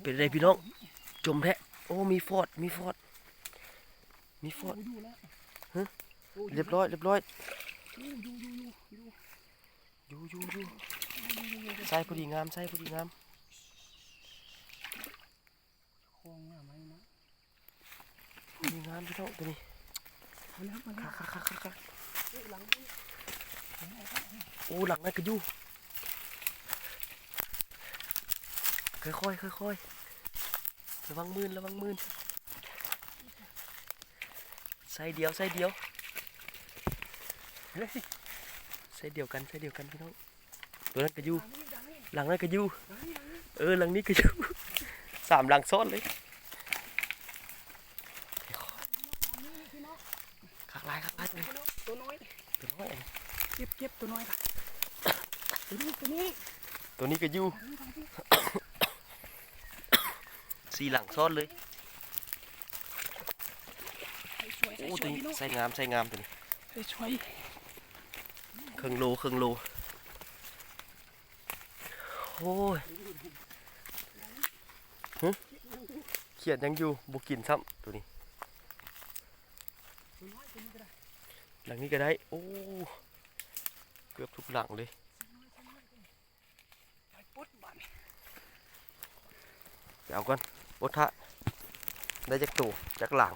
เป็นไรพี่น้องจมแท้โอ้มีฟอดฮะเรียบร้อยอยู่ใส่พอดีงามคลองหน้าไม้นะ พอดีงามพี่น้องตัวนี้คักโอ้หลังนั่นก็อยู่ค่อยระวังมืนใส่เดียวกันพี่น้องตัวนั้นก็อยู่หลังนั้นก็อยู่หลังนี้ก็อยู่3หลังซ้อนเลยคักลายตัวน้อยเก็บตัวน้อยค่ะตัวนี้ก็อยู่4หลังซ้อนเลยโอ้ตัวนี้ใส่งามตัวนี้ช่วยครึ่งโลโอ้ยเขียดยังอยู่บุกินซ้ำตัวนี้หลังนี้ก็ได้โอ้เกือบทุกหลังเลยเดี๋ยวเอาก่อนโอ๊ตะได้จากตัวจากหลัง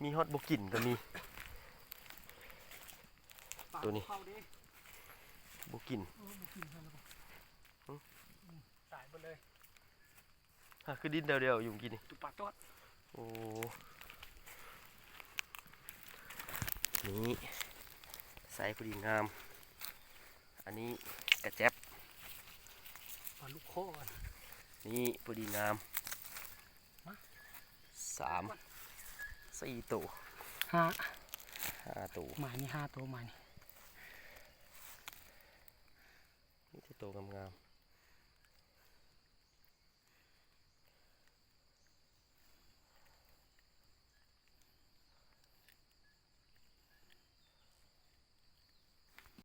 มีฮอตบุกินก็มีตัวนี้บุกินตายหมดเลยคือดินเดียวอยู่กินนี่ตุปากตอดโอ้นี่ใส่พอดีงามอันนี้กระแจบปลาลูกโค้งนี่พอดีงาม4 ตัว5 ตัวหมายนี่5 ตัวหมายนี่จะโตงามๆ